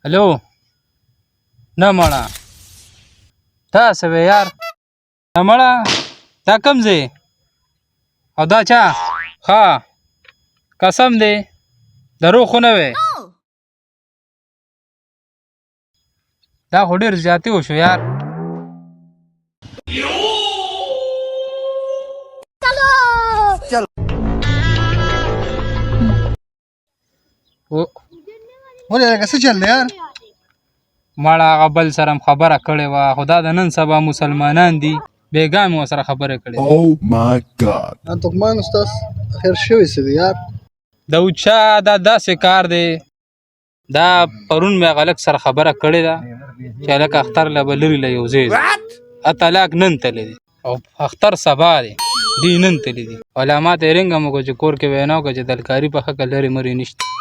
هلو نه مړه تا څه وې یار نه مړه دا کوم ځای او دا چا ښه قسم دی دروغ خو نه وې دا خو ډېر زیاتې وشو یار ولې لکه څه چل دی یار مړه هغه بل سره هم خبره کړې وه خو دا د نن سبا مسلمانان دي بېګا مې ورسره خبرې کړې ترکمان استاد خیر شوی څه دی یار د اوچا دا داسې کار دی دا پرون مې هغه هلک سره خبره کړې ده چې هلک اختر له به لرې له یو ځای ځي طلاق نن تللی دی او اختر سبا دی دوی نن تللی دي علامات یې رنګه مو چې کور کې وینا وکړه چې دلکاري په حقه لرې مرې نشته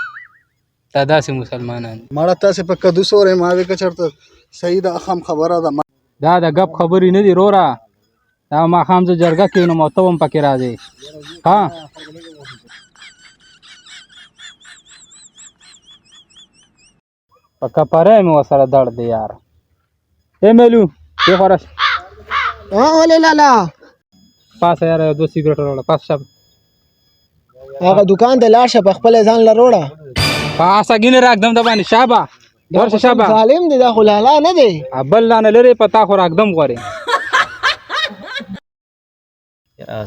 دا داسې مسلمانان دي مړه تاسې په کدو سورې ما وې که چېرته صحیح ده اخم خبره ده دا د ګپ خبرې نه دي روره دا ماښام زه جرګه کښېنم او ته هم پکې راځې ها په کپری مې ورسره درد دی یار ای میلو دې خوا راشه ولې لالا پاسه یاره یو دوه سګرټ راوړه پاس شه هغه دکان ته لاړ شه په خپله ځان له روړه پاسه ګینې راږدم د باندې شابه ورشه شابه ظالم دی دا خو لالا نه دی بل لا نه لرې په تا خو راږدم غواړې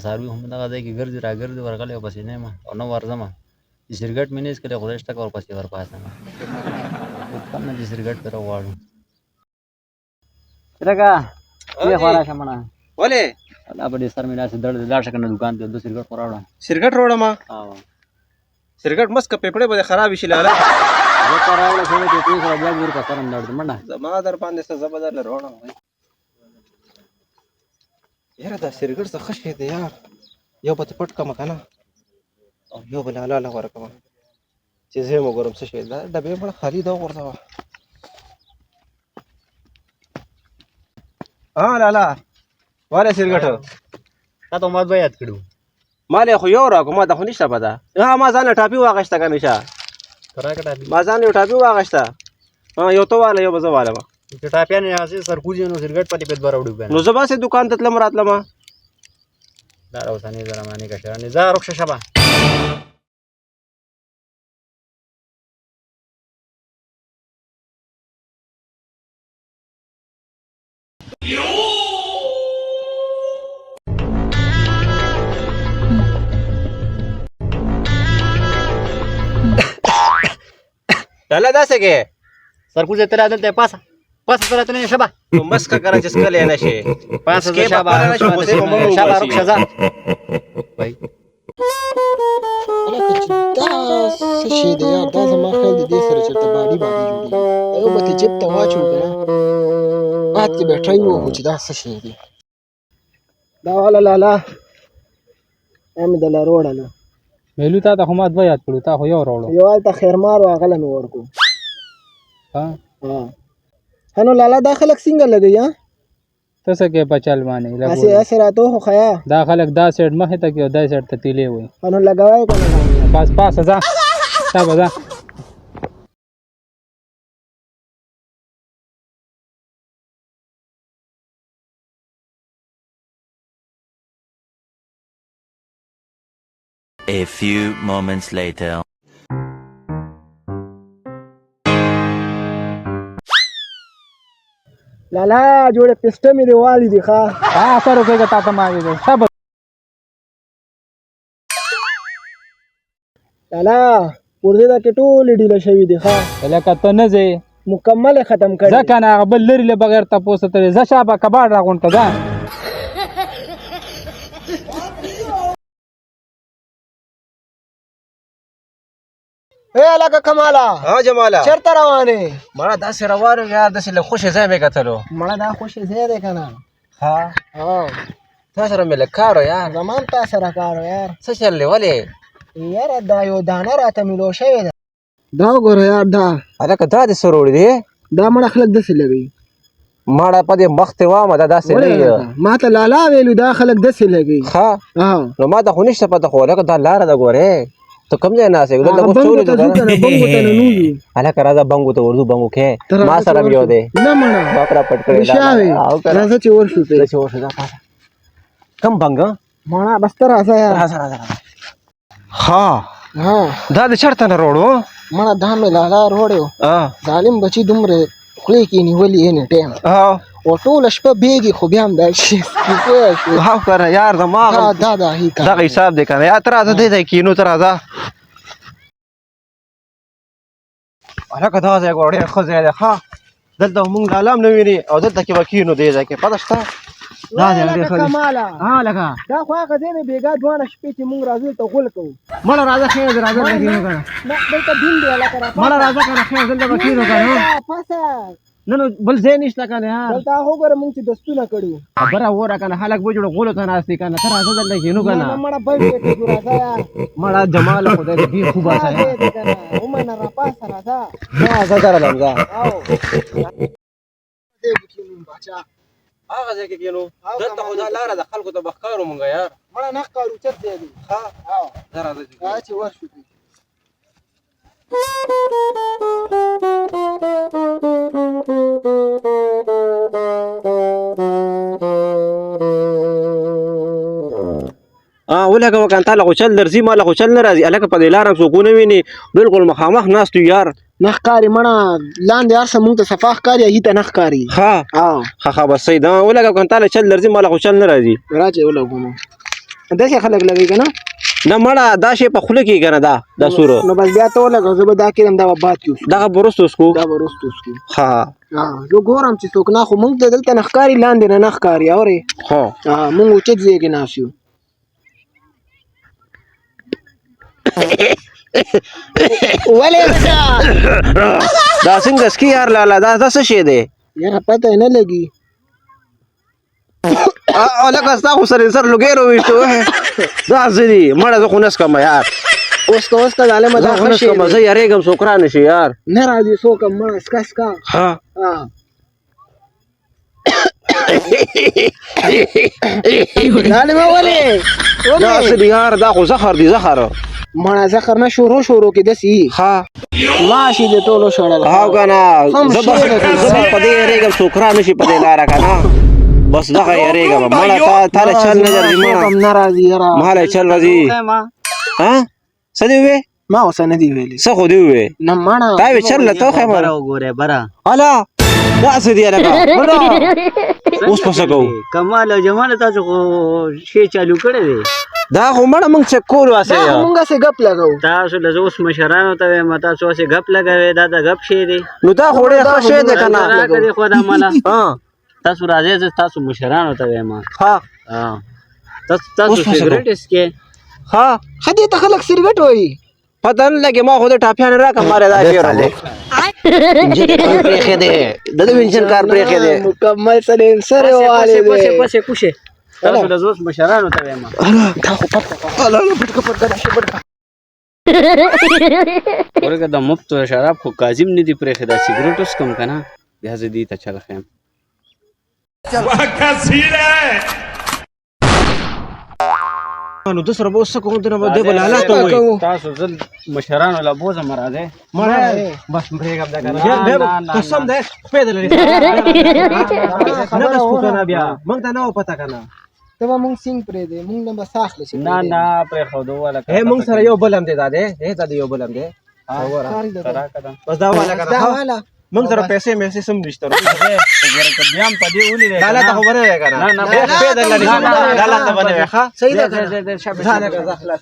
ساروي هم دغه ځای کې ګرځي راګرځي ورغلی او پسې نه یم او نه ورځم چې سګرټ مې نه څښلی خدای شته که ورپسې ورپاسم کم نه چې سګرټ پرې راغواړم چټکه دې خوا راشه مړه ولې الله په دې سر مې داسې درد دی لاړ شه که نه دوکان ته دوه سګرټ خو راوړه سرګټ روړم سرګټ مسکه پیپړې به خراب شي لاله زه ته راوړه شوی چې ته سره بیا ګور په سر هم درد دی منډه زما در باندې څه زه به درله روړم یاره دا سرګټ څه ښه شی دی یار یو به ته پټ کړم که نه او یو به لاله له ورکړم چې زه یې وګورم څه شی دا ډبې مړه خالي ده وغورځوه لاله والی سرګټ تا ته ما دوه یاد کړو مال یې خو یو راکړو ما ته خو نشته پته ما ځان له ټاپي واخیسته که نشه ته راکړه ټاپي ما ځان یو ټاپي واخیسته یو ته واله یو به زه والم چې ټاپیان یې هسې سرکوزي نو سګرټ پاتې پې دوه راوړي بیا نو زه باسې دوکان ته تلم راتلم دا اوسنۍ زمانې کشرانې ځه رخصه شه به لاله داسې کې سرکوزي ته دلته پاسه پاسه ته راته نه شه به نو مسکه کره چې څکلی نه شي پاسه ځه شه به شه به رخصه ځه وایي هلکه چې دا څه شی دی یار دا زما خیال دی دې سره چېرته باډي جوړېږي دا یو به تې جیب ته واچوو که نه بعد کې بیټرۍ ووهو چې دا څه شی دی دا واله لالا دا مې دله روړله میلو تا ته خو ما دوه یاد کړو تا خو یو راوړو یو هلته خیرمار و هغله مې ورکړو ها ها نو لالا دا خلک څنګه لګوي ها ته څه کې په چل باندې هسې راته وخوښه دا خلک دا سایډ مخې ته کوي او دا سایډ ته تیلې وایي نو لګوی که نه بس پاسه ځه شابه ځه A few moments later. لالا جوړه پسټه مې دی والی دی ښه سر وکړه تا ته ما ویل شابه لالا پرده دا کې ټولې ډیله شوي دي ښه لکه ته نه ځې مکمل ختم کړي ځه که نه هغه بل لرې له بغیر تپوس ته ځه شابه کباړ راغونډ که ځه لکه کماله جماله چېرته روانې مړه داسې روان یم یار داسې له خوشې ځای مې کتلو مړه دا خوشې ځای دی که نه تا سره مې لږ کار و یار زمان تا سره کار و یار څه چل دی ولې یاره دا یو دانه راته میلو شوې ده دا وګوره یار دا هلکه دا دې څه روړي دی دا مړه خلک داسې لګوي مړه په دې مخ ته وامه دا داسې نه ما ته لالا ویلو دا خلک داسې لګوي ښه نو ما ته خو نشته پته خو هلکه دا لاره ده ګورې ته کوم ځای نه اسې دلته بنګو څولې ته ځو کنه بنګو ته نه نوځو هلکه راځه بنګو ته ورځو بنګو کې ما سره یو دی نه مړه باپ را پټ کړی شاوې راځه چې ورشو ته چې ورشه دا پاسه کم بنګ مړه بس ته راځه یار ها ها دا د چرته نه روړو مړه دا مې لالا روړیو ظالم بچي دومره خولې کې نیولې یې نه ټیم او ټوله شپه بیږي خو بیا هم دا شي پوه شو ها کنه یار زما دا هی کا دغه حساب دی کنه یا تر راځه دې ځای کینو تر راځه هلکه دا ځای ډېر ښه ځای دی ښه دلته مونږ لالام نه ویني او دلته کې به کینو دې ځای کې پته شته دا ځای ډېر ښه دی کماله ها لکه دا خو هغه ځای دی بېګا دواړه شپې چې مونږ راځو ته غول کوو مړه راځه ښه دی راځه دلته کینو کنه نه دلته دین دی هلکه را مړه راځه کنه ښه دلته به کینو کنه پاسه نه نو بل ځای نشته کنه یار دلته هغه وګوره مونږ چې دستونه کړو خبره وره کنه خلک به جوړ غولو ته ناستې کنه ته راځه دلته کینو کنه نه مړه بل ځای ته ځو راځه یار مړه جمال خدای دې ډېر خوب هغه آسه ځای دی کنه ومنه را پاسه راځه راځه درلم ځه او دې کې بچا هغه ځای کې کینو دلته خو دا لاره د خلکو ته بخکارو مونږ یار مړه نه ښکارو چت دی ها او زه راځه دا چې ورشو ولکه وکړه تا له خو چل درځي ما له خو چل نه راځي هلکه په دې لاره څوک ونه ویني بلکل مخامخ ناست یو یار نه ښکاري مړه لاندې هر څه مونږ ته صفا ښکاري هغې ته نه ښکاري ښه او ښه بس صحیح ده ولکه وکړه تا له چل درځي ما له خو چل نه راځي راځي ولګو نو داسې خلک لګوي که نه نه مړه دا شی په خوله کې کنه دا سوره نو بس بیا ته ولګوه زه به دا کړم دا به باد کې دغه برست وسکو دا به وروسته وڅښو ها زه ګورم چې څوک نه خو مونږ ته دلته نه ښکاري لاندې نه ښکاري اورې خو مونږ اوچت ځای کې ناست یو ولې دا څنګه سکي یار لالا دا څه شی دی یاره پته یې نه لګي لکه ستا خو سر انسر لوګیرو ویشتو دا څه دي مړه زه خو نسکم یار اوس که ظالمه دا زه خو ښه شی نسکم دی زه یارېږم څوک را نشي یار نه راځي څوک هم مړه سکه سکه ها ظالمه ولې دا څه دي یار دا خو زخر دی زخر مړه زخر نه شورو کې داسې ها ماشي دې ټولو شړل هاو کنه زه به په دې یارېږم څوک را نشي په دې لاره کنه بس دغه یارېږم مړه تا له چل نه درځي څوک هم مړه نه راځي یاره ما له چل راځي ها څه دې وې ما اوسه نه دی ویلي څه خو دې وې نه مړه تا وې چل له تو خیمه وګوره بره الا دا څه دی لکه اوس په څه کوو کمال او جمال تاسو خو شی چالو کړی دی دا خو مړه موږ چک کولو دا اسې خو مونږ هسې ګپ لګوو تاسو له اوس مشرانو ته وایم تاسو هسې غپ لګوي دا د غپ شی دی نو دا خو ډېر ښه شی دی که نه راکړې خو دا ماله ها تاسو راځئ زه تاسو مشرانو ته وایم ها تاسو اوس څه سګرټ اسکې ها ښه دې ته خلک سرګټ وایي پته نه لګي ما خو د ټاپیانې راکړه ماره دا شعر دی انجن کار پرېښی دی د ده انجن کار پرېښی دی مکمل سلینسر یې والې دی پسې کوشې تاسو له اوس مشرانو ته وایم دا خو پټکه ورګه د مفت شراب خو کاظم نه دی پرېښی دا سګرټ اوس کم که نه بیا زه دې ته چل ښیم نو ده سره به اوس څه کوو ده به لالا ته ووایي تاسو زه مشرانو له بوځم راځئ مړه بس پرېږم دا که نه قسم دی خپې د لرې نه بس خو که نه بیا موږ ته نه وه پته که نه ته به مونږ سینګ پرېږدې مونږ نه به ساه اخلې چې نه نه پرېښودو والا موږ سره یو بل هم دی دا دی دا د یو بل هم دی بس دا والا که دا نه والا موږ سره پیسې میسې سم نشته بیا هم په دې ولیدې لالا ته خو به نه وی که نه نه خپې در لرې لالا ته به نه وی ښه صحیح ده ځه لکه زه خلاص